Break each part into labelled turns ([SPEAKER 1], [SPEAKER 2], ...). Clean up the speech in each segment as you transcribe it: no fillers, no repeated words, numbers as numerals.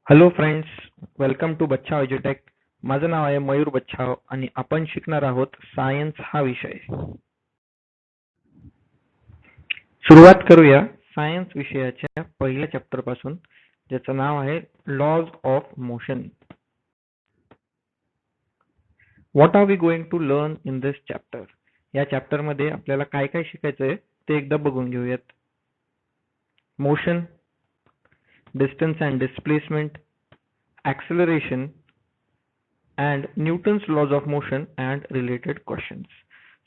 [SPEAKER 1] Hello friends, welcome to Bachhav एज्युटेक. माझं नाव आहे मयूर बच्छाव आणि आपण शिकणार आहोत सायन्स हा विषय. सुरुवात करूया सायन्स विषयाच्या पहिल्या चॅप्टर पासून, ज्याचं नाव आहे laws of motion. What are we going to learn in this chapter? या चॅप्टर मध्ये आपल्याला काय काय शिकायचंय ते एकदा बघून घेऊयात. Motion, distance and displacement, acceleration, and Newton's laws of motion and related questions.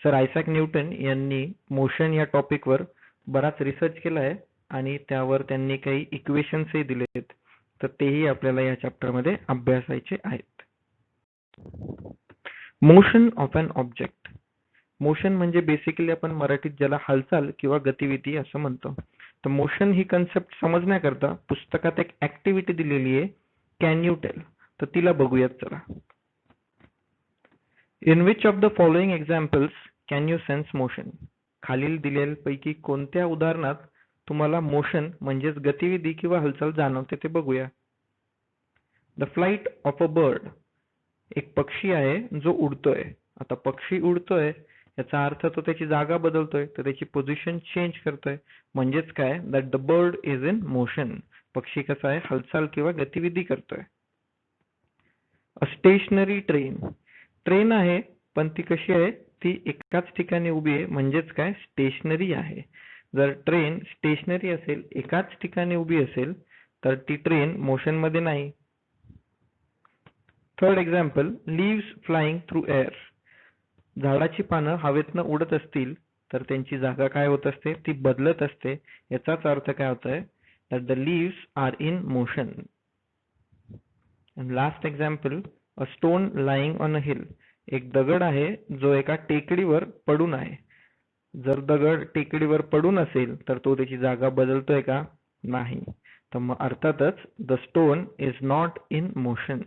[SPEAKER 1] Sir Isaac Newton यांनी मोशन या टॉपिकवर बराच रिसर्च केला आहे आणि त्यावर त्यांनी काही इक्वेशन्सही दिलेत, तर तेही आपल्याला या चॅप्टरमध्ये अभ्यासायचे आहेत. Motion of an object. Motion म्हणजे बेसिकली आपण मराठीत ज्याला हालचाल किंवा गतिविधी असं म्हणतो. तर मोशन ही कन्सेप्ट समजण्याकरता पुस्तकात एक ऍक्टिव्हिटी दिलेली आहे, कॅन यू टेल, तर तिला बघूयात चला. In which of the following examples can you sense motion? खालील दिलेल्यापैकी कोणत्या उदाहरणात तुम्हाला मोशन म्हणजेच गतिविधी किंवा हालचाल जाणवते ते बघूया. The flight of a bird. एक पक्षी आहे जो उडतोय. आता पक्षी उडतोय याचा अर्थ तो त्याची जागा बदलतोय, तर त्याची पोझिशन चेंज करतोय. म्हणजेच काय, that the bird is in motion. पक्षी कसा आहे, हालचाल किंवा गतिविधी करतोय. अ स्टेशनरी ट्रेन. ट्रेन आहे पण ती कशी आहे, ती एकाच ठिकाणी उभी आहे, म्हणजेच काय, स्टेशनरी आहे. जर ट्रेन स्टेशनरी असेल, एकाच ठिकाणी उभी असेल, तर ती ट्रेन मोशन मध्ये नाही. Third example, leaves flying through air. झाडाची पानं हवेतनं उडत असतील तर त्यांची जागा काय होत असते, ती बदलत असते. याचाच अर्थ काय होतोय, that the leaves are in motion. Last example, a stone lying on a hill. एक दगड आहे जो एका टेकडीवर पडून आहे. जर दगड टेकडीवर पडून असेल तर तो त्याची जागा बदलतोय का, नाही. तर मग अर्थातच the stone is not in motion.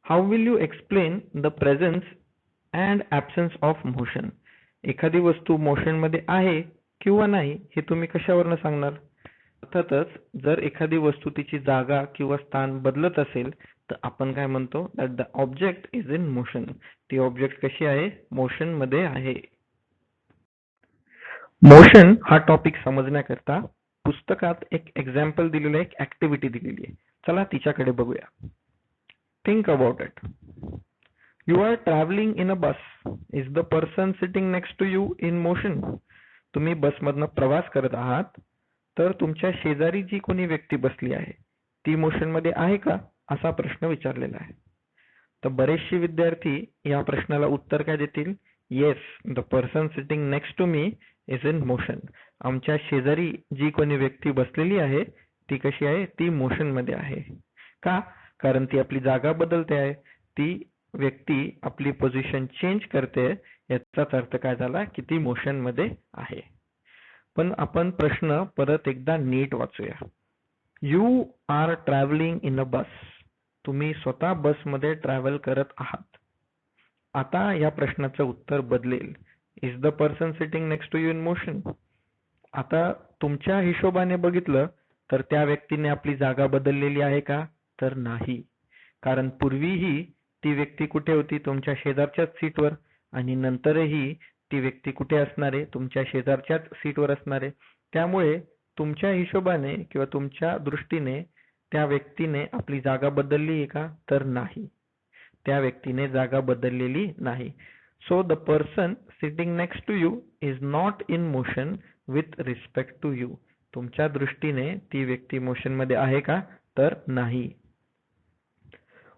[SPEAKER 1] How will you explain the presence and absence of motion? एखादी वस्तू मोशन मध्ये आहे किंवा नाही हे तुम्ही कशावरनं सांगणार? अर्थातच जर एखादी वस्तू तिची जागा किंवा स्थान बदलत असेल तर आपण काय म्हणतो, that the object is in motion. ती ऑब्जेक्ट कशी आहे, मोशन मध्ये आहे. मोशन हा टॉपिक समजण्याकरता पुस्तकात एक एक्झाम्पल दिलेलं, एक ऍक्टिव्हिटी दिलेली आहे. चला तिच्याकडे बघूया. Think about it. You are traveling in a bus. Is the person sitting next to you in motion? तुम्ही बसमधनं प्रवास करत आहात, तर तुमच्या शेजारी जी कोणी व्यक्ती बसली आहे ती मोशन मध्ये आहे का, असा प्रश्न विचारलेला आहे. तर बरेचसे विद्यार्थी या प्रश्नाला उत्तर काय देतील, yes, the person sitting next to me is in motion. आमच्या शेजारी जी कोणी व्यक्ती बसलेली आहे ती कशी आहे, ती मोशन मध्ये आहे. का, कारण ती आपली जागा बदलते आहे, ती व्यक्ती आपली पोझिशन चेंज करते. याचाच अर्थ काय झाला की ती मोशन मध्ये आहे. पण आपण प्रश्न परत एकदा नीट वाचूया. यू आर ट्रॅव्हलिंग इन अ बस. तुम्ही स्वतः बसमध्ये ट्रॅव्हल करत आहात. आता या प्रश्नाचं उत्तर बदलेल, is the person sitting next to you in motion? आता तुमच्या हिशोबाने बघितलं तर त्या व्यक्तीने आपली जागा बदललेली आहे का, तर नाही. कारण पूर्वीही ती व्यक्ती कुठे होती, तुमच्या शेजारच्याच सीटवर, आणि नंतरही ती व्यक्ती कुठे असणार आहे, तुमच्या शेजारच्याच सीटवर असणार आहे. त्यामुळे तुमच्या हिशोबाने किंवा तुमच्या दृष्टीने त्या व्यक्तीने आपली जागा बदलली आहे का, तर नाही. त्या व्यक्तीने जागा बदललेली नाही. So the person sitting next to you is not in motion with respect to you. तुमच्या दृष्टीने ती व्यक्ती मोशन मध्ये आहे का, तर नाही.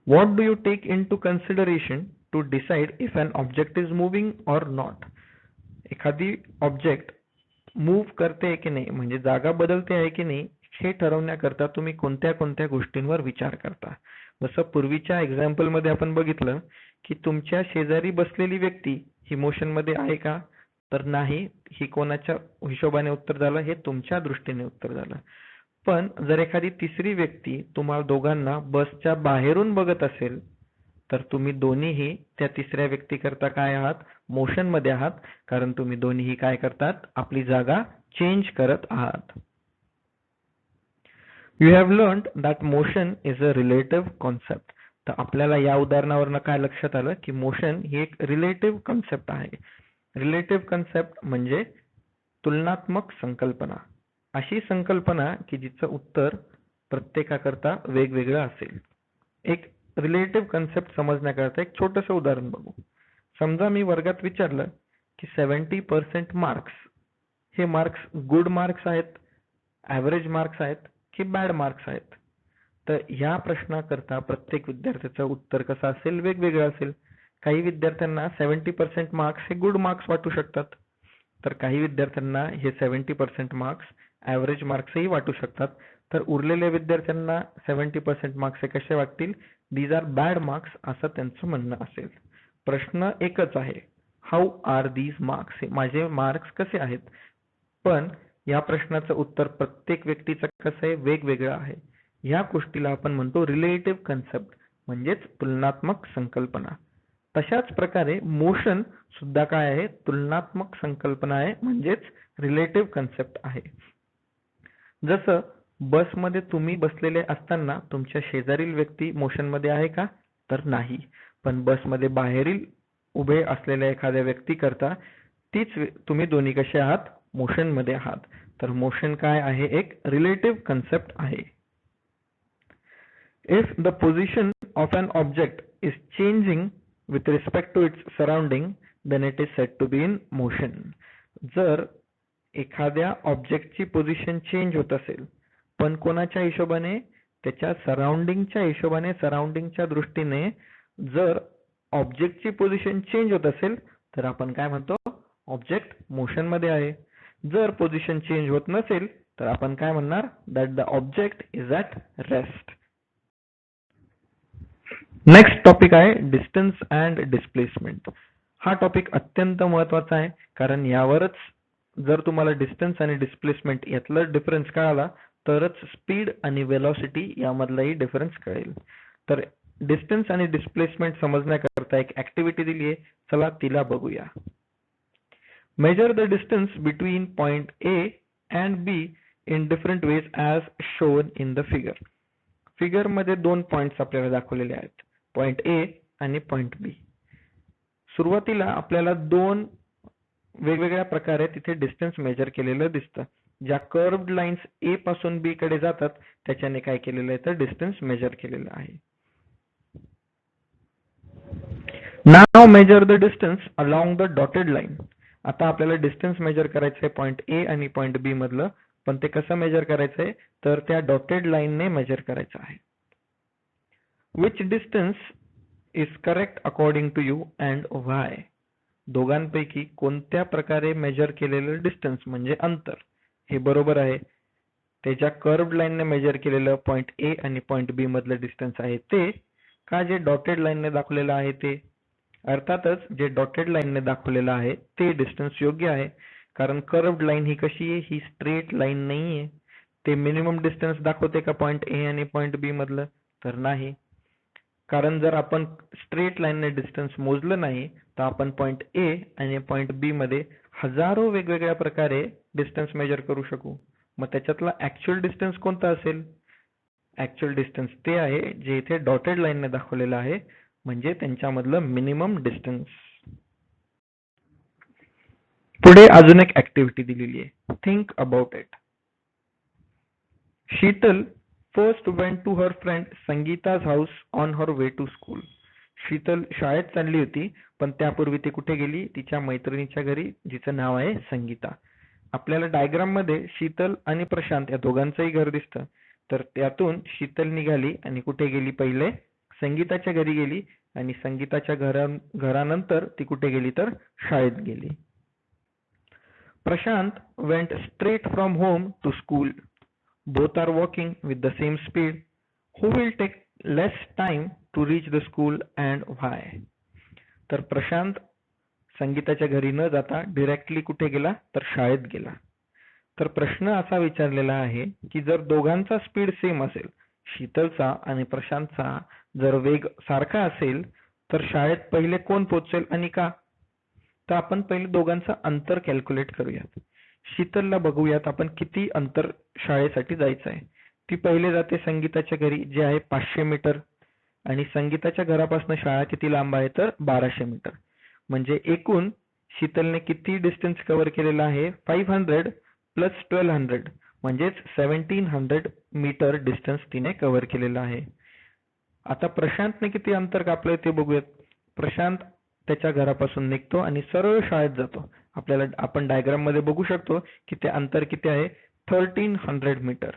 [SPEAKER 1] What do you take into consideration to decide if an object is moving or not? एखादी ऑब्जेक्ट मूव्ह करते की नाही, म्हणजे जागा बदलते आहे की नाही, हे ठरवण्याकरता तुम्ही कोणत्या कोणत्या गोष्टींवर विचार करता. जसं पूर्वीच्या एक्झाम्पल मध्ये आपण बघितलं की तुमच्या शेजारी बसलेली व्यक्ती ही मोशन मध्ये आहे का, तर नाही. ही कोणाच्या हिशोबाने उत्तर झालं, हे तुमच्या दृष्टीने उत्तर झालं. पण जर एखादी तिसरी व्यक्ती तुम्हाला दोघांना बसच्या बाहेरून बघत असेल तर तुम्ही दोन्हीही त्या तिसऱ्या व्यक्तीकरता काय आहात, मोशन मध्ये आहात. कारण तुम्ही दोन्हीही काय करतात, आपली जागा चेंज करत आहात. You have learned that motion is a relative concept. तर आपल्याला या उदाहरणावरून काय लक्षात आलं की मोशन ही एक रिलेटिव्ह कन्सेप्ट आहे. रिलेटिव्ह कन्सेप्ट म्हणजे तुलनात्मक संकल्पना. अशी संकल्पना की जिचं उत्तर प्रत्येकाकरता वेगवेगळं असेल. एक रिलेटिव्ह कन्सेप्ट समजण्याकरता एक छोटंसं उदाहरण बघू. समजा मी वर्गात विचारलं की 70% मार्क्स हे मार्क्स गुड मार्क्स आहेत, ॲव्हरेज मार्क्स आहेत की बॅड मार्क्स आहेत. तर ह्या प्रश्नाकरता प्रत्येक विद्यार्थ्याचं उत्तर कसं असेल, वेगवेगळं असेल. काही विद्यार्थ्यांना 70% मार्क्स हे गुड मार्क्स वाटू शकतात, तर काही विद्यार्थ्यांना हे 70% मार्क्स ॲव्हरेज मार्क्सही वाटू शकतात. तर उरलेल्या विद्यार्थ्यांना 70% मार्क्स हे कसे वाटतील, दीज आर बॅड मार्क्स असं त्यांचं म्हणणं असेल. प्रश्न एकच आहे, हाऊ आर दीज मार्क्स, माझे मार्क्स कसे आहेत. पण या प्रश्नाचं उत्तर प्रत्येक व्यक्तीचं कसं आहे, वेगवेगळं आहे. ह्या गोष्टीला आपण म्हणतो रिलेटिव्ह कन्सेप्ट म्हणजेच तुलनात्मक संकल्पना. तशाच प्रकारे मोशन सुद्धा काय आहे, तुलनात्मक संकल्पना आहे म्हणजेच रिलेटिव्ह कन्सेप्ट आहे. जसं बसमध्ये तुम्ही बसलेले असताना तुमच्या शेजारील व्यक्ती मोशनमध्ये आहे का, तर नाही. पण बसमध्ये बाहेरील उभे असलेल्या एखाद्या व्यक्ती करता तुम्ही दोन्ही कसे आहात, मोशन मध्ये आहात. तर मोशन काय आहे, एक रिलेटिव्ह कन्सेप्ट आहे. If the position of an object is changing with respect to its surrounding, then it is said to be in motion. जर एखाद्या ऑब्जेक्टची पोझिशन चेंज होत असेल, पण कोणाच्या हिशोबाने, त्याच्या सराउंडिंगच्या हिशोबाने, सराउंडिंगच्या दृष्टीने जर ऑब्जेक्टची पोझिशन चेंज होत असेल, तर आपण काय म्हणतो, ऑब्जेक्ट मोशन मध्ये आहे. जर पोझिशन चेंज होत नसेल, तर आपण काय म्हणणार, that the object is at rest. Next topic आहे डिस्टन्स अँड डिस्प्लेसमेंट. हा टॉपिक अत्यंत महत्वाचा आहे, कारण यावरच जर तुम्हाला डिस्टन्स आणि डिस्प्लेसमेंट यातला डिफरन्स कळाला तरच स्पीड आणि वेलॉसिटी यामधलाही डिफरन्स कळेल. तर डिस्टन्स आणि डिस्प्लेसमेंट समजण्याकरता एक ऍक्टिव्हिटी दिली आहे, चला तिला बघूया. Major the distance between point A and be in different ways as shown in the figure. Figure मध्ये दोन पॉइंट्स आपल्याला दाखवलेले आहेत, पॉइंट ए आणि पॉइंट बी. सुरुवातीला आपल्याला दोन वेगवेगळ्या प्रकारे तिथे डिस्टन्स मेजर केलेलं दिसतं. ज्या कर्व्ड लाईन्स ए पासून बी कडे जातात त्याच्याने काय केलेलं आहे, तर डिस्टन्स मेजर केलेलं आहे. नाव measure the distance along the dotted line. आता आपल्याला डिस्टन्स मेजर करायचं आहे पॉइंट ए आणि पॉइंट बी मधलं, पण ते कसं मेजर करायचंय, तर त्या डॉटेड लाईनने मेजर करायचं आहे. Which distance is correct according to you and why. दोघांपैकी कोणत्या प्रकारे मेजर केलेलं डिस्टन्स म्हणजे अंतर हे बरोबर आहे. त्याच्या कर्व्ड लाईनने मेजर केलेलं पॉइंट ए आणि पॉइंट बी मधलं डिस्टन्स आहे ते, का जे डॉटेड लाईनने दाखवलेलं आहे ते. अर्थातच जे डॉटेड लाईनने दाखवलेलं आहे ते डिस्टन्स योग्य आहे, कारण कर्व्ड लाईन ही कशी आहे, ही स्ट्रेट लाईन नाहीये. ते मिनिमम डिस्टन्स दाखवते का पॉइंट ए आणि पॉइंट बी मधलं, तर नाही. कारण जर आपण स्ट्रेट लाईनने डिस्टन्स मोजलं नाही तर आपण पॉइंट ए आणि पॉइंट बी मध्ये हजारो वेगवेगळ्या प्रकारे डिस्टन्स मेजर करू शकू. मग त्याच्यातला ऍक्च्युअल डिस्टन्स कोणता असेल, ऍक्च्युअल डिस्टन्स ते आहे जे इथे डॉटेड लाईनने दाखवलेलं आहे, म्हणजे त्यांच्यामधलं मिनिमम डिस्टन्स. पुढे अजून एक ऍक्टिव्हिटी दिलेली आहे, think about it. Sheetal first went to her friend संगीता's house on her way to school. Sheetal शाळेत चालली होती, पण त्यापूर्वी ती कुठे गेली, तिच्या मैत्रिणीच्या घरी, जिचं नाव आहे संगीता. आपल्याला डायग्राम मध्ये शीतल आणि प्रशांत या दोघांचंही घर दिसतं. तर त्यातून शीतल निघाली आणि कुठे गेली, पहिले संगीताच्या घरी गेली, आणि संगीताच्या घरानंतर ती कुठे गेली, तर शाळेत गेली. Prashant went straight from home to school. Both are walking with the same speed. Who will take less time to reach the school and why? तर प्रशांत संगीताच्या घरी न जाता डिरेक्टली कुठे गेला, तर शाळेत गेला. तर प्रश्न असा विचारलेला आहे की जर दोघांचा स्पीड सेम असेल, शीतलचा आणि प्रशांतचा जर वेग सारखा असेल, तर शाळेत पहिले कोण पोहोचेल आणि का. तर आपण पहिले दोघांचं अंतर कॅल्क्युलेट करूयात. शीतलला बघूयात आपण किती अंतर शाळेसाठी जायचं आहे. ती पहिले जाते संगीताच्या घरी जे आहे 500 मीटर आणि संगीताच्या घरापासून शाळा किती लांब आहे तर 1200 मीटर. म्हणजे एकूण शीतलने किती डिस्टन्स कव्हर केलेला आहे 500 प्लस 1200 म्हणजेच 1700 मीटर डिस्टन्स तिने कव्हर केलेला आहे. आता प्रशांतने किती अंतर कापलंय ते बघूयात. प्रशांत त्याच्या घरापासून निघतो आणि सरळ शाळेत जातो. आपण डायग्राम मध्ये बघू शकतो की ते अंतर किती आहे 1300 मीटर.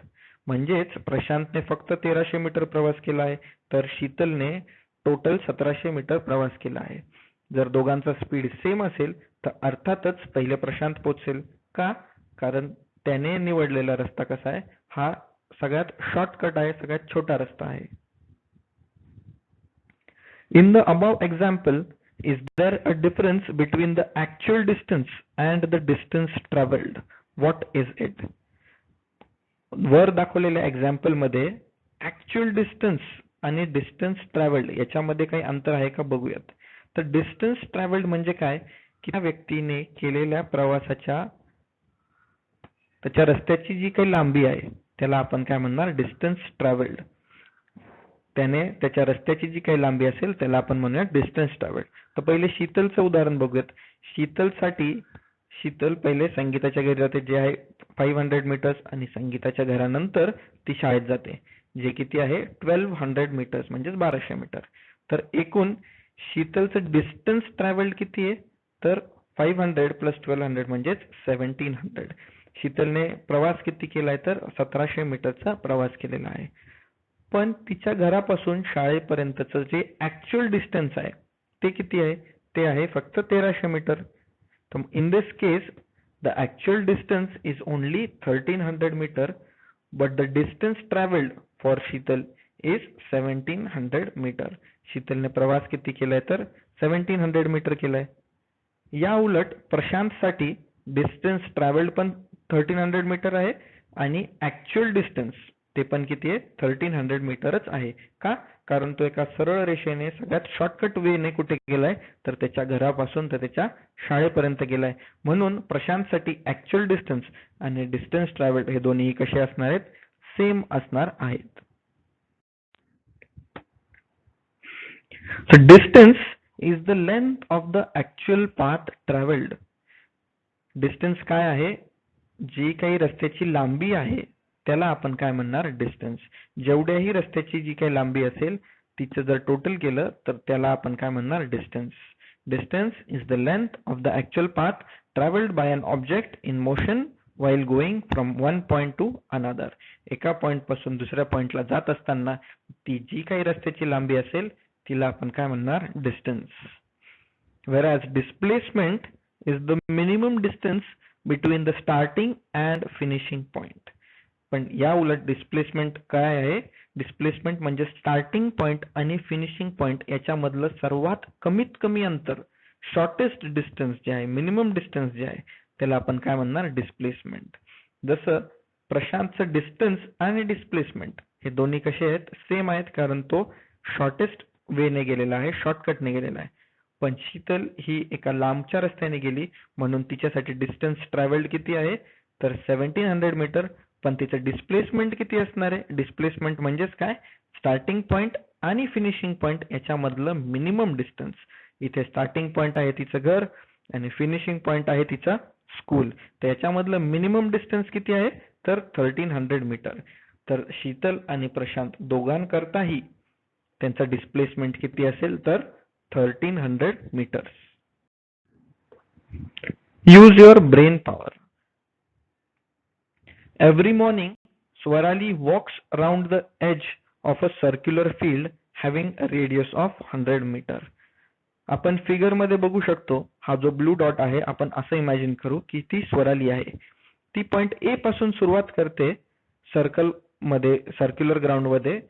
[SPEAKER 1] म्हणजेच प्रशांतने फक्त 1300 मीटर प्रवास केला आहे तर शीतलने टोटल 1700 मीटर प्रवास केला आहे. जर दोघांचा स्पीड सेम असेल तर अर्थातच पहिले प्रशांत पोहोचेल. का? कारण त्याने निवडलेला रस्ता कसा आहे हा सगळ्यात शॉर्टकट आहे, सगळ्यात छोटा रस्ता आहे. In the above example, is there a difference between the actual distance and the distance traveled? What is it? वर दाखवलेल्या एक्झाम्पल मध्ये ऍक्च्युअल डिस्टन्स आणि डिस्टन्स ट्रॅव्हल्ड याच्यामध्ये काही अंतर आहे का बघूयात. तर डिस्टन्स ट्रॅव्हल्ड म्हणजे काय की त्या व्यक्तीने केलेल्या प्रवासाच्या त्याच्या रस्त्याची जी काही लांबी आहे त्याला आपण काय म्हणणार डिस्टन्स ट्रॅव्हल्ड. त्याने त्याच्या रस्त्याची जी काही लांबी असेल त्याला आपण म्हणूया डिस्टन्स ट्रॅव्हल्ड. तर पहिले शीतलचं उदाहरण बघूयात. शीतल पहिले संगीताच्या घरी जाते जे आहे 500 मीटर्स आणि संगीताच्या घरानंतर ती शाळेत जाते जे किती आहे 1200 मीटर्स म्हणजेच 1200 मीटर. तर एकूण शीतलचं डिस्टन्स ट्रॅव्हल्ड किती आहे तर 500 प्लस 1200 म्हणजेच 1700. शीतलने प्रवास किती केलाय तर 1700 मीटरचा प्रवास केलेला आहे. पण तिच्या घरापासून शाळेपर्यंतचं जे ऍक्च्युअल डिस्टन्स आहे ते किती आहे ते आहे फक्त 1300 मीटर. तर in this case the actual distance is only 1300 metre but the distance travelled for Sheetal is 1700 metre. शीतलने प्रवास किती केलाय तर 1700 मीटर केलाय. या उलट प्रशांतसाठी डिस्टन्स ट्रॅव्हल्ड पण 1300 मीटर आहे आणि ऍक्च्युअल डिस्टन्स ते पण किती आहे 1300 मीटरच आहे. का? कारण तो एका सरळ रेषेने सगळ्यात शॉर्टकट वेने कुठे गेलाय तर त्याच्या घरापासून तर त्याच्या शाळेपर्यंत गेलाय. म्हणून प्रशांतसाठी ऍक्च्युअल डिस्टन्स आणि डिस्टन्स ट्रॅव्हल्ड हे दोन्ही कसे असणार आहेत सेम असणार आहेत. So distance is the length of the actual path traveled. Distance काय आहे जी काही रस्त्याची लांबी आहे त्याला आपण काय म्हणणार डिस्टन्स. जेवढ्याही रस्त्याची जी काही लांबी असेल तिचं जर टोटल केलं तर त्याला आपण काय म्हणणार distance. Distance is the length of the actual path travelled by an object in motion while going from one point to another. एका पॉइंट पासून दुसऱ्या पॉइंटला जात असताना ती जी काही रस्त्याची लांबी असेल तिला आपण काय म्हणणार distance. Whereas displacement is the minimum distance between the starting and finishing point. पण या उलट डिस्प्लेसमेंट काय आहे डिस्प्लेसमेंट म्हणजे स्टार्टिंग पॉइंट आणि फिनिशिंग पॉइंट याच्यामधलं सर्वात कमीत कमी अंतर शॉर्टेस्ट डिस्टन्स जे आहे मिनिमम डिस्टन्स जे आहे त्याला आपण काय म्हणणार डिस्प्लेसमेंट. जसं प्रशांतचं डिस्टन्स आणि डिस्प्लेसमेंट हे दोन्ही कसे आहेत सेम आहेत कारण तो शॉर्टेस्ट वेने गेलेला आहे शॉर्टकटने गेलेला आहे. पण शीतल ही एका लांबच्या रस्त्याने गेली म्हणून तिच्यासाठी डिस्टन्स ट्रॅव्हल्ड किती आहे तर 1700 मीटर. पण तिचं डिस्प्लेसमेंट किती असणार आहे डिस्प्लेसमेंट म्हणजेच काय स्टार्टिंग पॉइंट आणि फिनिशिंग पॉइंट याच्यामधलं मिनिमम डिस्टन्स. इथे स्टार्टिंग पॉइंट आहे तिचं घर आणि फिनिशिंग पॉइंट आहे तिचा स्कूल. तर याच्यामधलं मिनिमम डिस्टन्स किती आहे तर 1300 मीटर. तर शीतल आणि प्रशांत दोघांकरताही त्यांचा डिस्प्लेसमेंट किती असेल तर 1300 meters. Use your brain power. Every morning, Swarali walks around the edge of a circular field having a radius of 100 meter. आपण फिगर मध्ये बघू शकतो हा जो ब्लू डॉट आहे आपण असं इमॅजिन करू की ती स्वराली आहे. ती पॉइंट ए पासून सुरुवात करते सर्कल मध्ये सर्क्युलर ग्राउंड मध्ये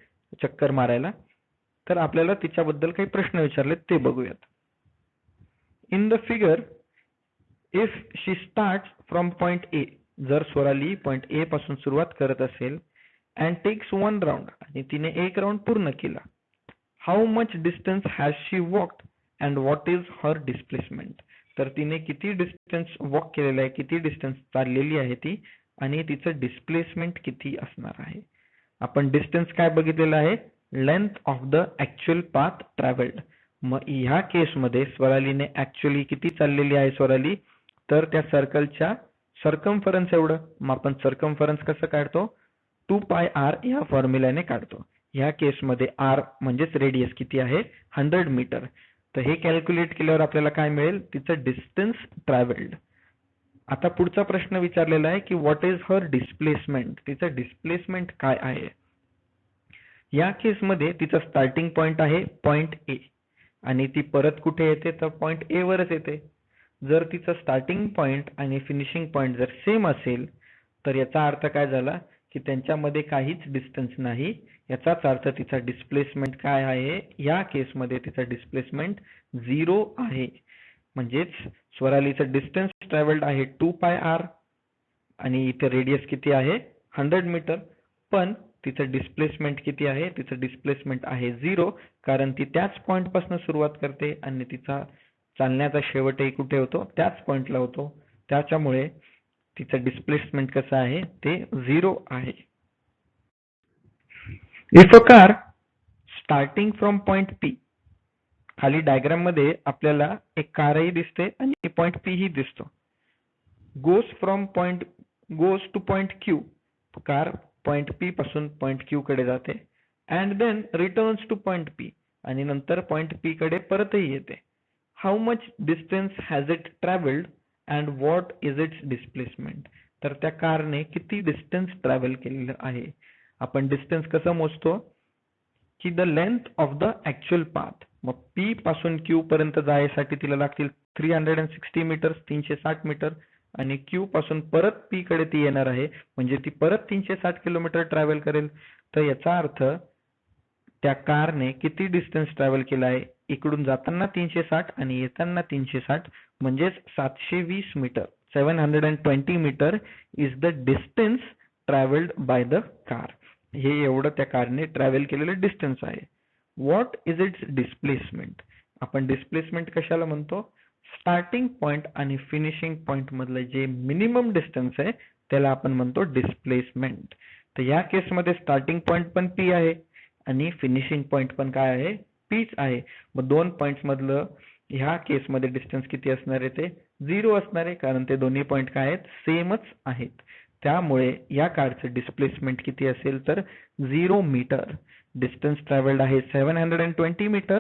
[SPEAKER 1] चक्कर मारायला. तर आपल्याला तिच्याबद्दल काही प्रश्न विचारले ते बघूयात. In the figure if she start from point A जर स्वराली पॉइंट ए पासून सुरुवात करत असेल अँड टेक्स वन राऊंड आणि तिने एक राऊंड पूर्ण केला how much distance has she walked and what is her displacement. तर तिने किती डिस्टन्स वॉक केलेला आहे किती डिस्टन्स चाललेली आहे ती आणि तिचं डिस्प्लेसमेंट किती असणार आहे. आपण डिस्टन्स काय बघितलेलं आहे, length of the actual path travelled. मग ह्या केसमध्ये स्वरालीने ऍक्च्युअली किती चाललेली आहे स्वराली, तर त्या सर्कलच्या सर्कम्फरन्स एवढं. मग आपण सर्कम्फरन्स कसं काढतो, 2πr या फॉर्म्युल्याने काढतो. ह्या केसमध्ये r म्हणजेच रेडियस किती आहे, 100 मीटर. तर हे कॅल्क्युलेट केल्यावर आपल्याला काय मिळेल, तिचं डिस्टन्स ट्रॅव्हल्ड. आता पुढचा प्रश्न विचारलेला आहे की व्हॉट इज हर डिस्प्लेसमेंट, तिचं डिस्प्लेसमेंट काय आहे. या केसमध्ये तिचा स्टार्टिंग पॉइंट आहे पॉइंट ए आणि ती परत कुठे येते, तर पॉइंट ए वरच येते. जर तिचं स्टार्टिंग पॉइंट आणि फिनिशिंग पॉइंट जर सेम असेल तर याचा अर्थ काय झाला की त्यांच्यामध्ये काहीच डिस्टन्स नाही. याचाच अर्थ तिचा डिस्प्लेसमेंट काय आहे, या केसमध्ये तिचा डिस्प्लेसमेंट 0 आहे. म्हणजेच स्वरालीचं डिस्टन्स ट्रॅव्हल्ड आहे 2πr आणि इथे रेडियस किती आहे, 100 मीटर. पण तिचं डिस्प्लेसमेंट किती आहे, तिचं डिस्प्लेसमेंट आहे 0, कारण ती त्याच पॉइंट पासून सुरुवात करते आणि तिचा चालण्याचा शेवटही कुठे होतो, त्याच पॉइंटला होतो. त्याच्यामुळे तिचं डिस्प्लेसमेंट कसं आहे, ते 0 आहे. If a car starting from point P, खाली डायग्राम मध्ये आपल्याला एक कारही दिसते आणि पॉइंट पी ही दिसतो. Goes to point Q, car point P पासून पॉइंट क्यू कडे जाते. And then returns to point P, आणि नंतर पॉइंट पी कडे परतही येते. How much distance has it travelled and what is its displacement. तर त्या कारने किती डिस्टन्स ट्रॅव्हल केलेलं आहे. आपण डिस्टन्स कसं मोजतो की the length of the actual path. मग पी पासून क्यू पर्यंत जायसाठी तिला लागतील 360 मीटर, 360 मीटर, आणि क्यू पासून परत पी कडे ती येणार आहे, म्हणजे ती परत 360 किलोमीटर ट्रॅव्हल करेल. तर याचा अर्थ त्या कारने किती डिस्टन्स ट्रॅव्हल केला आहे, इकडून जाताना 360 आणि येताना 360, म्हणजेच 720 metre. 720 metre is the distance travelled by the car. हे एवढं त्या कारने ट्रॅव्हल केलेलं डिस्टन्स आहे. What is its displacement. आपण डिस्प्लेसमेंट कशाला म्हणतो, स्टार्टिंग पॉइंट आणि फिनिशिंग पॉइंट मधलं जे मिनिमम डिस्टन्स आहे त्याला आपण म्हणतो डिस्प्लेसमेंट. तर या केसमध्ये स्टार्टिंग पॉइंट पण पी आहे आणि फिनिशिंग पॉइंट पण काय आहे, पीच आहे. मग दोन पॉइंट्स मधलं ह्या केसमध्ये डिस्टन्स किती असणार आहे, ते 0 असणार आहे, कारण ते दोन्ही पॉइंट काय आहेत, सेमच आहेत. त्यामुळे या कारचं डिस्प्लेसमेंट किती असेल, तर 0 मीटर. डिस्टन्स ट्रॅव्हल्ड आहे 720 मीटर,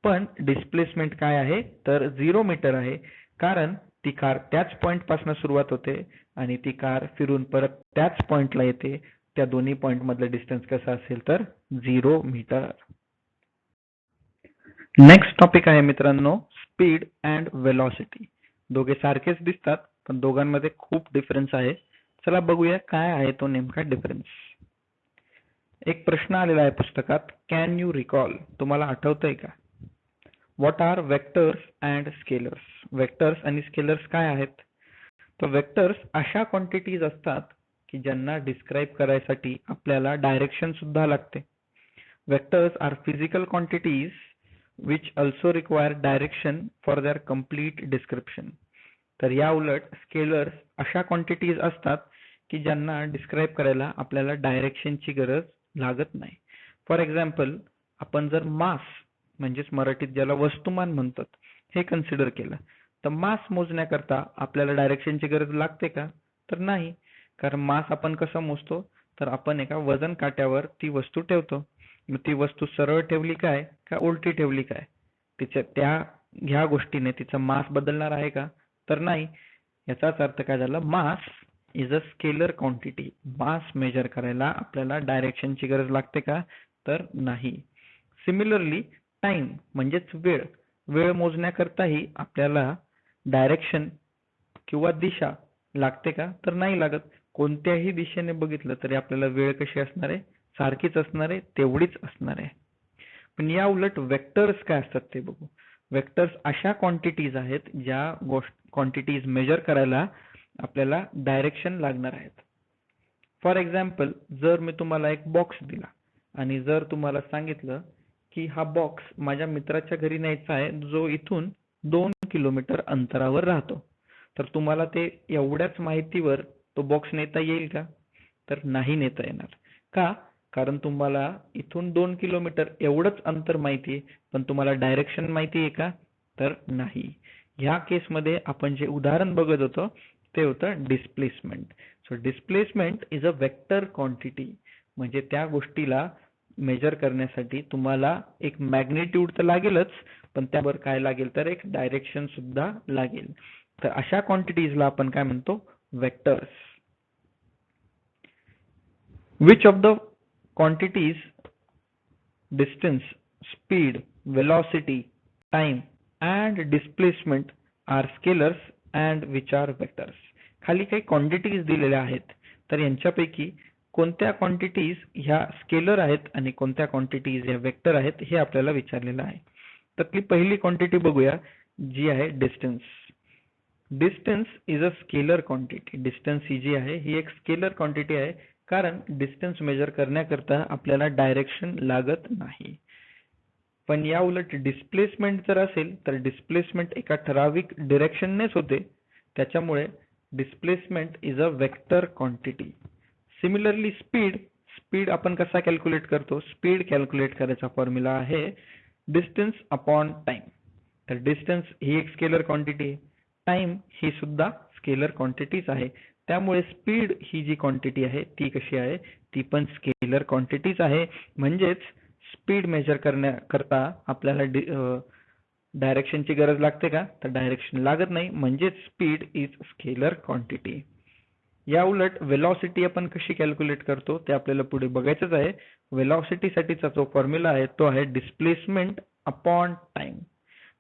[SPEAKER 1] पण डिस्प्लेसमेंट काय आहे, तर 0 मीटर आहे. कारण ती कार त्याच पॉइंट पासून सुरुवात होते आणि ती कार फिरून परत त्याच पॉइंटला येते. त्या दोन्ही पॉइंट मधलं डिस्टन्स कसं असेल, तर 0 मीटर. नेक्स्ट टॉपिक आहे मित्रांनो, स्पीड अँड वेलॉसिटी. दोघे सारखेच दिसतात पण दोघांमध्ये खूप डिफरन्स आहे. चला बघूया काय आहे तो नेमका डिफरन्स. एक प्रश्न आलेला आहे पुस्तकात, कॅन यू रिकॉल, तुम्हाला आठवतंय का, what are vectors and scalars. Vectors आणि स्केलर्स काय आहेत. तर वेक्टर्स अशा क्वांटिटीज असतात की ज्यांना डिस्क्राइब करायसाठी आपल्याला डायरेक्शन सुद्धा लागते. Vectors are physical quantities which also require direction for their complete description. तर या उलट स्केलर्स अशा क्वांटिटीज असतात की ज्यांना डिस्क्राइब करायला आपल्याला डायरेक्शनची गरज लागत नाही. फॉर एक्झाम्पल, आपण जर मास म्हणजेच मराठीत ज्याला वस्तुमान म्हणतात हे कन्सिडर केलं, तर मास मोजण्याकरता आपल्याला डायरेक्शनची गरज लागते का, तर नाही. कारण मास आपण कसं मोजतो, तर आपण एका वजन काट्यावर ती वस्तू ठेवतो. मग ती वस्तू सरळ ठेवली काय का उलटी ठेवली काय, ह्या गोष्टीने तिचा मास बदलणार आहे का, तर नाही. याचाच अर्थ काय झाला, mass is a scalar quantity. Mass measure करायला आपल्याला डायरेक्शनची गरज लागते का, तर नाही. सिमिलरली टाइम म्हणजेच वेळ मोजण्याकरताही आपल्याला डायरेक्शन किंवा दिशा लागते का, तर नाही लागत. कोणत्याही दिशेने बघितलं तरी आपल्याला वेळ कशी असणार आहे, सारखीच असणार आहे, तेवढीच असणार आहे. पण या उलट वेक्टर्स काय असतात ते बघू. वेक्टर्स अशा क्वांटिटीज आहेत ज्या क्वांटिटीज मेजर करायला आपल्याला डायरेक्शन लागणार आहेत. फॉर एक्झाम्पल, जर मी तुम्हाला एक बॉक्स दिला आणि जर तुम्हाला सांगितलं की हा बॉक्स माझ्या मित्राच्या घरी न्यायचा आहे जो इथून 2 किलोमीटर अंतरावर राहतो, तर तुम्हाला ते एवढ्याच माहितीवर तो बॉक्स नेता येईल का, तर नाही नेता येणार. का, कारण तुम्हाला इथून 2 किलोमीटर एवढंच अंतर माहिती आहे, पण तुम्हाला डायरेक्शन माहिती आहे का? तर नाही. ह्या केसमध्ये आपण जे उदाहरण बघत होतो ते होतं displacement. So displacement is a vector quantity. म्हणजे त्या गोष्टीला मेजर करण्यासाठी तुम्हाला एक मॅग्निट्यूड तर लागेलच, पण त्यावर काय लागेल तर एक डायरेक्शन सुद्धा लागेल. तर अशा क्वांटिटीजला आपण काय म्हणतो? Vectors. Which of the quantities distance, speed, velocity, time and displacement are scalars and which are vectors? खाली काही क्वांटिटीज दिलेल्या आहेत, तर यांच्यापैकी कोणत्या क्वांटिटीज ह्या स्केलर आहेत आणि कोणत्या क्वांटिटीज ह्या वेक्टर आहेत हे आपल्याला विचारलेलं आहे. तर पहिली क्वांटिटी बघूया, जी आहे distance. Distance is a scalar quantity. Distance ही जी आहे ही एक स्केलर क्वांटिटी आहे, कारण डिस्टन्स मेजर करण्याकरता आपल्याला डायरेक्शन लागत नाही. पण या उलट डिस्प्लेसमेंट जर असेल तर डिस्प्लेसमेंट एका ठराविक डिरेक्शननेच होते, त्याच्यामुळे displacement is a vector quantity. Similarly speed, speed आपण कसा कॅल्क्युलेट करतो? स्पीड कॅल्क्युलेट करायचा फॉर्म्युला आहे डिस्टन्स अपॉन टाइम. तर डिस्टन्स ही एक स्केलर क्वांटिटी आहे, टाइम ही सुद्धा स्केलर क्वांटिटीच आहे, त्यामुळे स्पीड ही जी क्वांटिटी आहे ती कशी आहे? ती पण स्केलर क्वांटिटीच आहे. म्हणजेच स्पीड मेजर करण्याकरता आपल्याला डायरेक्शनची गरज लागते का? तर डायरेक्शन लागत नाही, म्हणजेच स्पीड इज स्केलर क्वांटिटी. या उलट वेलॉसिटी आपण कशी कॅल्क्युलेट करतो ते आपल्याला पुढे बघायचंच आहे. वेलॉसिटी साठीचा जो फॉर्म्युला आहे तो आहे डिस्प्लेसमेंट अपॉन टाइम.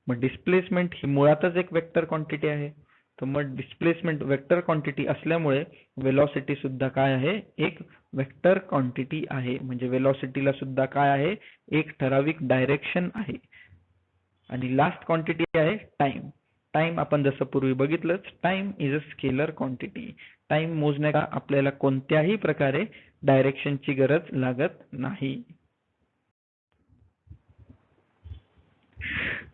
[SPEAKER 1] मग डिस्प्लेसमेंट ही मुळातच एक वेक्टर क्वांटिटी आहे, तर मग डिस्प्लेसमेंट वेक्टर क्वांटिटी असल्यामुळे वेलॉसिटी सुद्धा काय आहे? एक वेक्टर क्वांटिटी आहे. म्हणजे वेलॉसिटीला सुद्धा काय आहे? एक ठराविक डायरेक्शन आहे. आणि लास्ट क्वांटिटी आहे टाइम. टाइम आपण जसं पूर्वी बघितलंच, time is a scalar quantity. Time मोजण्याला आपल्याला कोणत्याही प्रकारे डायरेक्शनची गरज लागत नाही.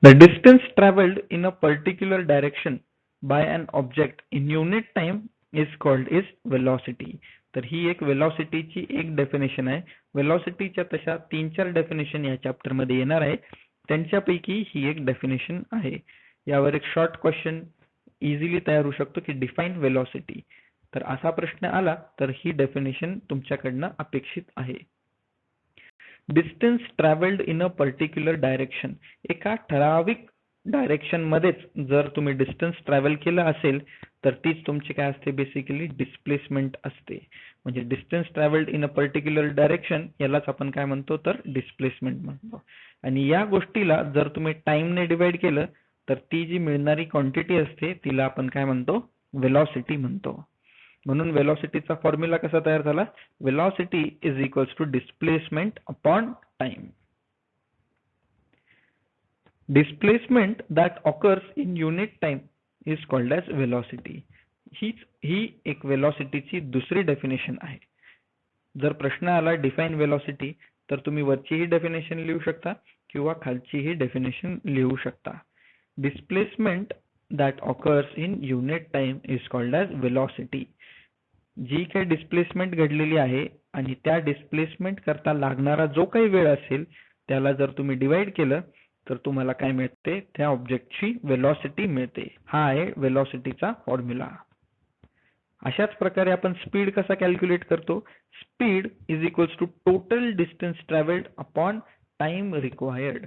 [SPEAKER 1] The distance traveled in a particular direction by an object in unit time is called is velocity. तर ही एक वेलॉसिटीची एक डेफिनेशन आहे. वेलॉसिटीच्या तशा 3-4 डेफिनेशन या चॅप्टर मध्ये येणार आहे, त्यांच्यापैकी ही एक डेफिनेशन आहे. यावर एक शॉर्ट क्वेश्चन इझिली तयार होऊ शकतो की डिफाइन वेलॉसिटी. तर असा प्रश्न आला तर ही डेफिनेशन तुमच्याकडनं अपेक्षित आहे. Distance travelled in a particular direction. एका ठराविक डायरेक्शन मध्येच जर तुम्ही डिस्टन्स ट्रॅव्हल केलं असेल तर तीच तुमची काय असते? बेसिकली डिस्प्लेसमेंट असते. म्हणजे distance travelled in a particular direction यालाच आपण काय म्हणतो? तर डिस्प्लेसमेंट म्हणतो. आणि या गोष्टीला जर तुम्ही टाइमने डिवाइड केलं तर ती जी मिळणारी क्वांटिटी असते तिला आपण काय म्हणतो? वेलॉसिटी म्हणतो. म्हणून वेलॉसिटीचा फॉर्म्युला कसा तयार झाला? Velocity is equals to displacement upon time. Displacement that occurs in unit time is called as velocity. ही एक वेलॉसिटीची दुसरी डेफिनेशन आहे. जर प्रश्न आला डिफाइन वेलॉसिटी तर तुम्ही वरचीही डेफिनेशन लिहू शकता किंवा खालचीही डेफिनेशन लिहू शकता. Displacement that occurs in unit time is called as velocity. जी काही डिस्प्लेसमेंट घडलेली आहे आणि त्या डिस्प्लेसमेंट करता लागणारा जो काही वेळ असेल त्याला जर तुम्ही डिवाइड केलं तर तुम्हाला काय मिळते? त्या ऑब्जेक्टची वेलॉसिटी मिळते. हा आहे वेलॉसिटीचा फॉर्म्युला. अशाच प्रकारे आपण स्पीड कसा कॅल्क्युलेट करतो? Speed is equals to total distance travelled upon time required.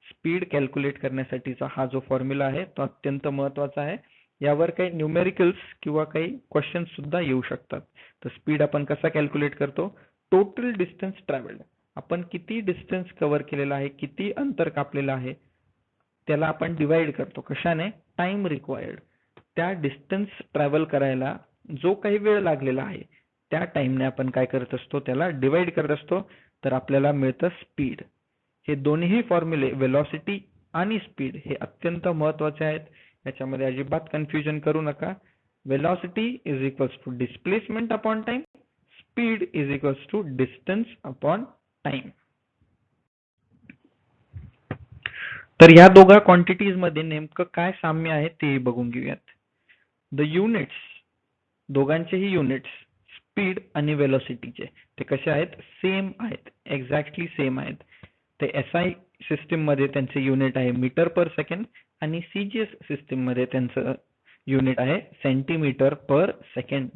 [SPEAKER 1] Speed calculate करण्यासाठीचा हा जो फॉर्म्युला आहे तो अत्यंत महत्वाचा आहे. यावर काही न्यूमेरिकल्स किंवा काही क्वेश्चन सुद्धा येऊ शकतात. तर स्पीड आपण कसा कॅल्क्युलेट करतो? Total distance travelled. आपण किती डिस्टन्स कव्हर केलेला आहे, किती अंतर कापलेलं आहे, त्याला आपण डिवाइड करतो. कशाने? Time required. त्या डिस्टन्स ट्रॅव्हल करायला जो काही वेळ लागलेला आहे त्या टाइमने आपण काय करत असतो? त्याला डिवाइड करत असतो. तर आपल्याला मिळतं स्पीड. हे दोन्ही फॉर्म्युले वेलॉसिटी आणि स्पीड हे अत्यंत महत्वाचे आहेत. याच्यामध्ये अजिबात कन्फ्युजन करू नका. Velocity is equals to displacement upon time, speed is equals to distance upon time. तर या दोघा क्वांटिटीज मध्ये नेमकं काय साम्य आहे ते बघून घेऊयात. द युनिट्स, दोघांचेही युनिट्स स्पीड आणि वेलोसिटीचे ते कसे आहेत, सेम आहेत, एक्झॅक्टली सेम आहेत. ते SI सिस्टीम मध्ये त्यांचे युनिट आहे मीटर पर सेकंड आणि CGS सिस्टीम मध्ये त्यांचं युनिट आहे centimetre per second.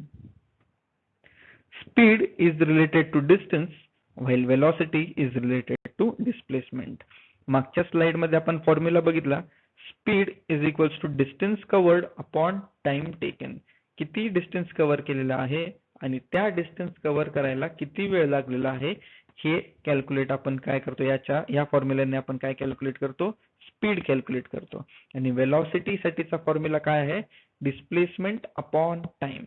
[SPEAKER 1] Speed is related to distance while velocity is related to displacement. मागच्या स्लाइड मध्ये आपण फॉर्म्युला बघितला, speed is equals to distance covered upon time taken. किती डिस्टन्स कव्हर केलेला आहे आणि त्या डिस्टन्स कव्हर करायला किती वेळ लागलेला आहे हे कॅल्क्युलेट आपण काय करतो, या फॉर्म्युल्याने आपण काय कॅल्क्युलेट करतो, स्पीड कॅल्क्युलेट करतो. आणि वेलॉसिटी साठीचा फॉर्म्युला काय आहे, displacement upon time.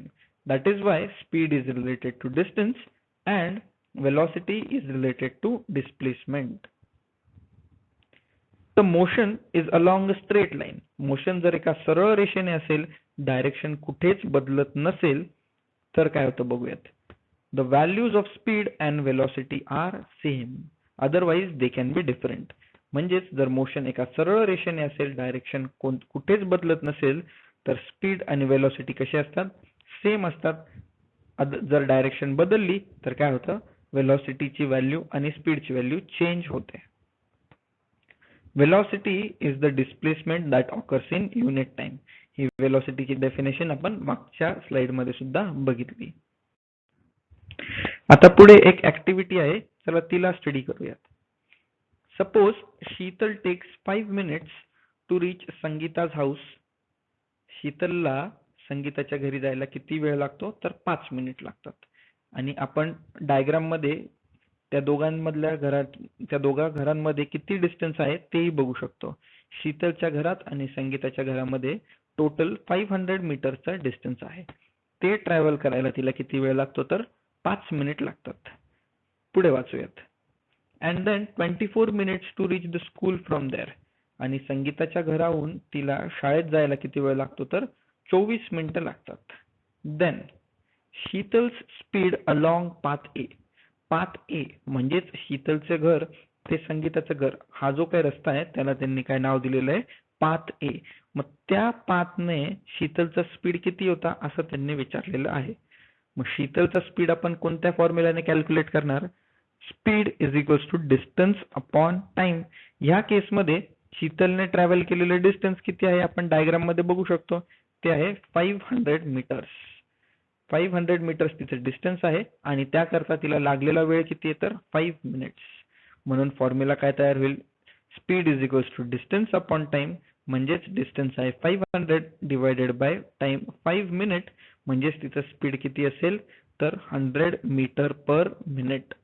[SPEAKER 1] That is why speed is related to distance and velocity is related to displacement. The motion is along a straight line. Motion जर एका सरळ रेषेने असेल, डायरेक्शन कुठेच बदलत नसेल, तर काय होतं बघूयात. The values of speed and velocity are same. Otherwise they can be different. म्हणजेच जर मोशन एका सरळ रेषेने असेल, डायरेक्शन कुठेच बदलत नसेल, तर स्पीड आणि वेलोसिटी कशी असतात, सेम असतात. जर डायरेक्शन बदलली तर काय होतं, वेलोसिटीची व्हॅल्यू आणि स्पीडची व्हॅल्यू चेंज होते. Velocity is the displacement that occurs in unit time. ही वेलोसिटीची डेफिनेशन आपण मागच्या स्लाइड मध्ये सुद्धा बघितली. आता पुढे एक ऍक्टिव्हिटी आहे, चला तिला स्टडी करूयात. Suppose Sheetal takes 5 minutes to reach Sangeeta's house. शीतलला संगीताच्या घरी जायला किती वेळ लागतो, तर 5 मिनिट लागतात. आणि आपण डायग्राम मध्ये त्या दोघा घरांमध्ये किती डिस्टन्स आहे तेही बघू शकतो. शीतलच्या घरात आणि संगीताच्या घरामध्ये टोटल 500 मीटरचा डिस्टन्स आहे. ते ट्रॅव्हल करायला तिला किती वेळ लागतो, तर 5 मिनिट लागतात. पुढे वाचूयात. And then 24 minutes to reach the school from there. आणि संगीताच्या घराहून तिला शाळेत जायला किती वेळ लागतो, तर 24 मिनिटं लागतात. Then Sheetal's speed along path A. Path A म्हणजेच शीतलचे घर ते संगीताचं घर, हा जो काही रस्ता आहे त्याला त्यांनी काय नाव दिलेलं आहे, पाथ ए. मग त्या पाथने शीतलचा स्पीड किती होता असं त्यांनी विचारलेलं आहे. मग शीतलचा स्पीड आपण कोणत्या फॉर्म्युलाने कॅल्क्युलेट करणार, speed is equals to distance upon time. ह्या केसमध्ये शीतलने ट्रॅव्हल केलेले डिस्टन्स किती आहे आपण डायग्राम मध्ये बघू शकतो, ते आहे 500 मीटर्स. 500 मीटर्स तिचं डिस्टन्स आहे आणि त्याकरता तिला लागलेला वेळ किती आहे, तर 5 मिनिट्स. म्हणून फॉर्म्युला काय तयार होईल, speed is equals to distance upon time. म्हणजेच डिस्टन्स आहे 500 डिवायडेड बाय टाइम 5 मिनिट. म्हणजेच तिचं स्पीड किती असेल, तर 100 मीटर पर मिनिट.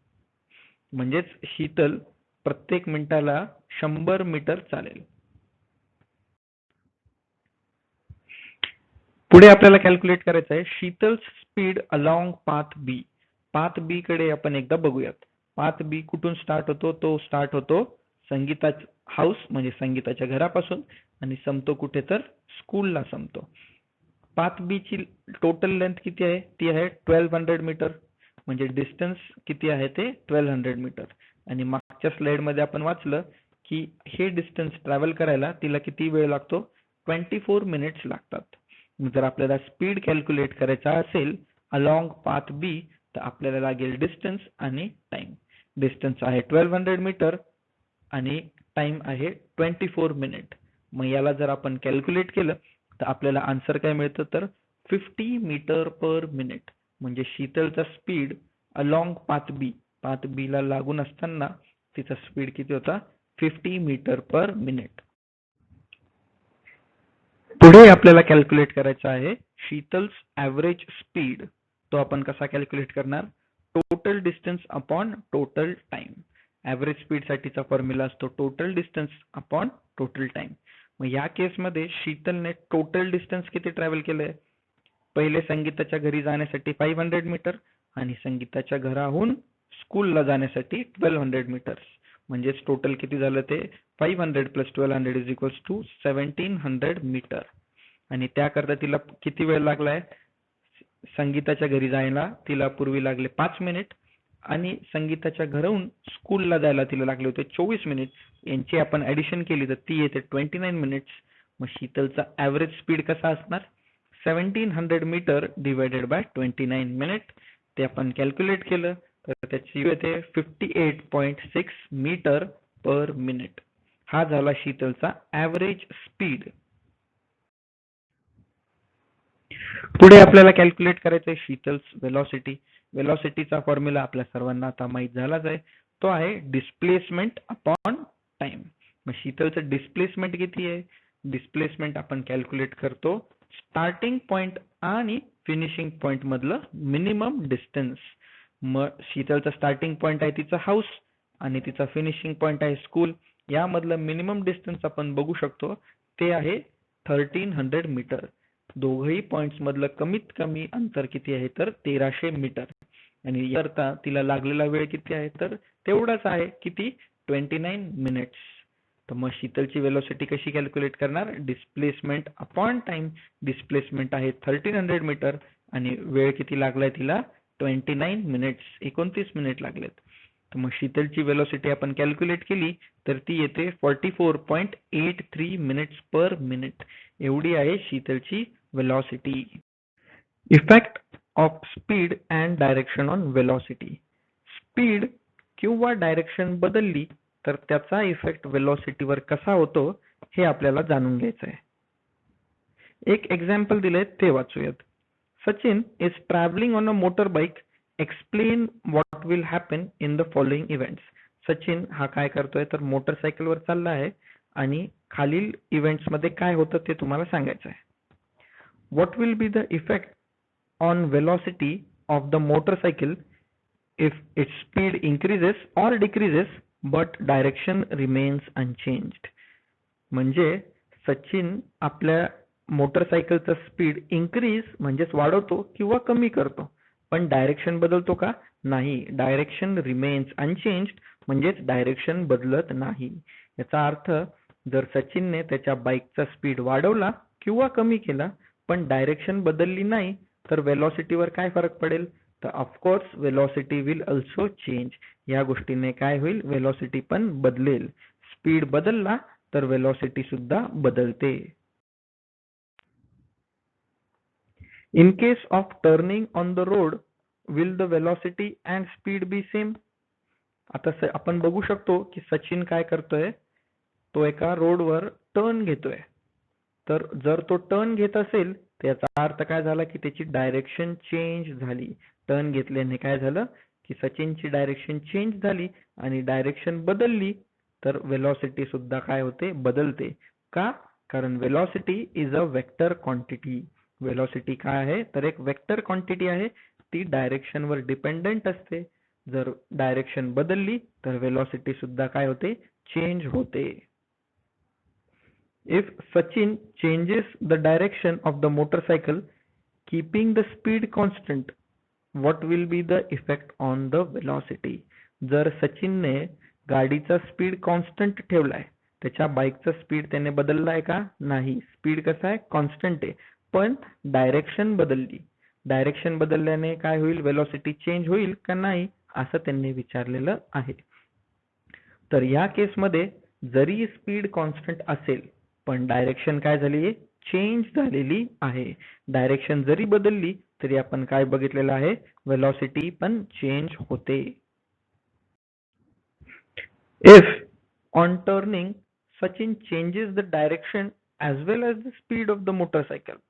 [SPEAKER 1] म्हणजेच शीतल प्रत्येक मिनिटाला 100 मीटर चालेल. पुढे आपल्याला कॅल्क्युलेट करायचं आहे शीतल्स स्पीड अलॉंग पाथ बी. पाथ बी कडे आपण एकदा बघूयात. पाथ बी कुठून स्टार्ट होतो, तो स्टार्ट होतो संगीता हाऊस म्हणजे संगीताच्या घरापासून आणि संपतो कुठे, तर स्कूलला संपतो. पाथ बी ची टोटल लेंथ किती आहे, ती आहे 1200 मीटर. म्हणजे डिस्टन्स किती आहे ते 1200 मीटर. आणि मागच्या स्लाइड मध्ये आपण वाचलं की हे डिस्टन्स ट्रॅव्हल करायला तिला किती वेळ लागतो, 24 मिनिट्स लागतात. जर आपल्याला स्पीड कॅल्क्युलेट करायचा असेल अलॉंग पाथ बी, तर आपल्याला लागेल डिस्टन्स आणि टाइम. डिस्टन्स आहे 1200 मीटर आणि टाइम आहे 24 मिनिट. मग याला जर आपण कॅल्क्युलेट केलं तर आपल्याला आन्सर काय मिळतं, तर 50 मीटर पर मिनिट. म्हणजे शीतलचा स्पीड अलॉंग पाथ बी ला लागून असताना तिचा स्पीड किती होता, 50 मीटर पर मिनिट. पुढे आपल्याला कॅल्क्युलेट करायचा आहे शीतल्स ऍव्हरेज स्पीड. तो आपण कसा कॅल्क्युलेट करणार, total distance upon total time. Average speed साठीचा फॉर्म्युला असतो total distance upon total time. मग या केसमध्ये शीतलने टोटल डिस्टन्स किती ट्रॅव्हल केलंय, पहिले संगीताच्या घरी जाण्यासाठी 500 मीटर आणि संगीताच्या घराहून स्कूलला जाण्यासाठी 1200 मीटर्स. म्हणजेच टोटल किती झालं, ते 500 plus 1200 is equals to 1700 metre. आणि त्याकरता तिला किती वेळ लागलाय, संगीताच्या घरी जायला तिला पूर्वी लागले 5 मिनिट आणि संगीताच्या घराहून स्कूलला जायला तिला लागले होते 24 मिनिट. यांची आपण ऍडिशन केली तर ती येते 29 मिनिट्स. मग शीतलचा ऍव्हरेज स्पीड कसा असणार, 1700 मीटर डिवायडेड बाय 29 मिनिट. ते आपण कॅल्क्युलेट केलं तर त्याची येते 58.6 मीटर पर मिनिट. हा झाला शीतलचा ॲव्हरेज स्पीड. पुढे आपल्याला कॅल्क्युलेट करायचं आहे शीतल्स वेलॉसिटी. वेलॉसिटीचा फॉर्म्युला आपल्या सर्वांना आता माहित झालाच आहे. तो आहे डिस्प्लेसमेंट अपॉन टाइम. मग शीतलचं डिस्प्लेसमेंट किती आहे? डिस्प्लेसमेंट आपण कॅल्क्युलेट करतो स्टार्टिंग पॉइंट आणि फिनिशिंग पॉइंट मधलं मिनिमम डिस्टन्स. मग शीतलचा स्टार्टिंग पॉइंट आहे तिचा हाऊस आणि तिचा फिनिशिंग पॉइंट आहे स्कूल. यामधलं मिनिमम डिस्टन्स आपण बघू शकतो ते आहे 1300 मीटर. दोघही पॉइंट्स मधलं कमीत कमी अंतर किती आहे तर 1300 मीटर. आणि याकरता तिला लागलेला वेळ किती आहे तर तेवढाच आहे, किती? 29 मिनिट्स. तर मग शीतलची वेलोसिटी कशी कॅल्क्युलेट करणार? Displacement upon time. डिस्प्लेसमेंट आहे 1300 मीटर आणि वेळ किती लागलाय तिला? 29 मिनिट्स, 29 मिनिट लागलेत. तर मग शीतलची वेलोसिटी आपण कॅल्क्युलेट केली तर ती येते 44.83 मिनिट्स पर मिनिट. एवढी आहे शीतलची velocity. Effect of speed and direction on velocity. Speed किंवा डायरेक्शन बदलली तर त्याचा इफेक्ट वेलॉसिटीवर कसा होतो हे आपल्याला जाणून घ्यायचं आहे. एक एक्झाम्पल दिलंय ते वाचूयात. Sachin is travelling on a motorbike. Explain what will happen in the following events. Sachin हा काय करतोय तर मोटरसायकलवर चालला आहे आणि खालील इव्हेंट्स मध्ये काय होतं ते तुम्हाला सांगायचं आहे. What will be the effect on velocity of the motorcycle if its speed increases or decreases but direction remains unchanged? म्हणजे सचिन आपल्या मोटरसायकलचा स्पीड इन्क्रीज म्हणजेच वाढवतो किंवा कमी करतो, पण डायरेक्शन बदलतो का? नाही. डायरेक्शन रिमेन्स अनचेंज्ड म्हणजेच डायरेक्शन बदलत नाही. याचा अर्थ जर सचिनने त्याच्या बाईकचा स्पीड वाढवला किंवा कमी केला पण डायरेक्शन बदलली नाही तर वेलॉसिटीवर काय फरक पडेल? तर of course velocity will also change. या गोष्टीने काय होईल? वेलॉसिटी पण बदलेल. स्पीड बदलला तर वेलॉसिटी सुद्धा बदलते. In case of turning on the road, will the velocity and speed be same? आता आपण बघू शकतो की सचिन काय करतोय, तो एका रोडवर टर्न घेतोय. तर जर तो टर्न घेत असेल तर याचा अर्थ काय झाला की त्याची डायरेक्शन चेंज झाली. टर्न घेतल्याने काय झालं की सचिनची डायरेक्शन चेंज झाली आणि डायरेक्शन बदलली तर वेलॉसिटी सुद्धा काय होते? बदलते. का? कारण velocity is a vector quantity. Velocity काय आहे तर एक वेक्टर क्वांटिटी आहे. ती डायरेक्शन वर डिपेंडेंट असते. जर डायरेक्शन बदलली तर वेलॉसिटी सुद्धा काय होते? चेंज होते. If Sachin changes the direction of the motorcycle keeping the speed constant, what will be the effect on the velocity? जर सचिनने गाडीचा स्पीड कॉन्स्टंट ठेवलाय, त्याच्या बाईकचा स्पीड त्याने बदललाय का? नाही. स्पीड कसा आहे? कॉन्स्टंट आहे. पण डायरेक्शन बदलली. डायरेक्शन बदलल्याने काय होईल? वेलॉसिटी चेंज होईल का नाही असं त्यांनी विचारलेलं आहे. तर या केसमध्ये जरी स्पीड कॉन्स्टंट असेल पण डायरेक्शन काय झाली आहे? चेंज झालेली आहे. डायरेक्शन जरी बदलली तरी आपण काय बघितलेलं आहे? वेलॉसिटी पण चेंज होते. If on turning Sachin changes the direction as well as the speed of the motorcycle,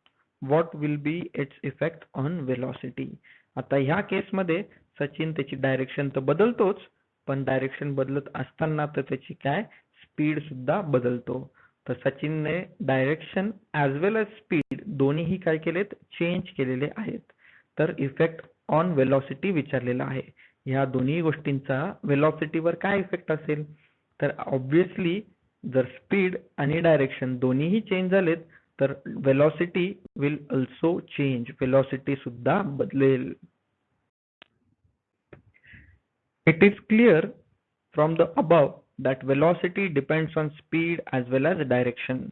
[SPEAKER 1] what will be its effect on velocity? आता ह्या केसमध्ये सचिन त्याची डायरेक्शन तर बदलतोच पण डायरेक्शन बदलत असताना तर त्याची काय? स्पीड सुद्धा बदलतो. तर सचिनने डायरेक्शन ॲज वेल एज स्पीड दोन्हीही काय केलेत? चेंज केलेले आहेत. तर इफेक्ट ऑन वेलॉसिटी विचारलेला आहे. ह्या दोन्ही गोष्टींचा वेलॉसिटीवर काय इफेक्ट असेल? तर ऑब्व्हियसली जर स्पीड आणि डायरेक्शन दोन्हीही चेंज झालेत तर velocity will also change. Velocity सुद्धा बदलेल. It is clear from the above that velocity depends on speed as well as direction.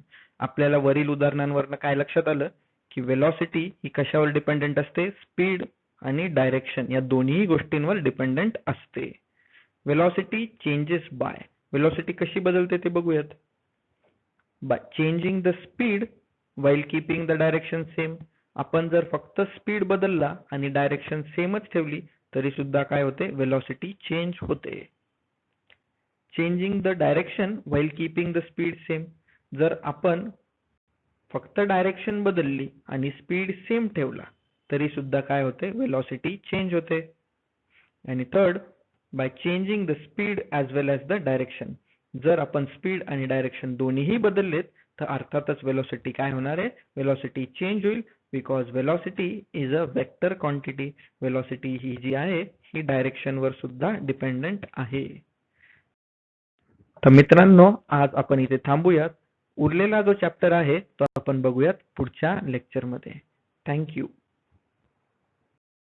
[SPEAKER 1] आपल्याला वरील उदाहरणांवरनं काय लक्षात आलं की वेलॉसिटी ही कशावर डिपेंडेंट असते? स्पीड आणि डायरेक्शन या दोन्ही गोष्टींवर डिपेंडेंट असते. Velocity changes by. वेलॉसिटी कशी बदलते ते बघूयात. By changing the speed while keeping the direction same. आपण जर फक्त स्पीड बदलला आणि डायरेक्शन सेमच ठेवली तरी सुद्धा काय होते, वेलॉसिटी चेंज होते. Changing the direction while keeping the speed same. जर आपण फक्त डायरेक्शन बदलली आणि स्पीड सेम ठेवला तरी सुद्धा काय होते, वेलॉसिटी चेंज होते. आणि third, by changing the speed as well as the direction. जर आपण स्पीड आणि डायरेक्शन दोन्हीही बदललेत तर अर्थातच वेलॉसिटी काय होणार आहे, वेलॉसिटी चेंज होईल. Because velocity is a vector quantity. Velocity ही जी आहे ही डायरेक्शनवर सुद्धा डिपेंडंट आहे. तर मित्रांनो, आज आपण इथे थांबूयात. उरलेला जो चॅप्टर आहे तो आपण बघूयात पुढच्या लेक्चरमध्ये. थँक्यू.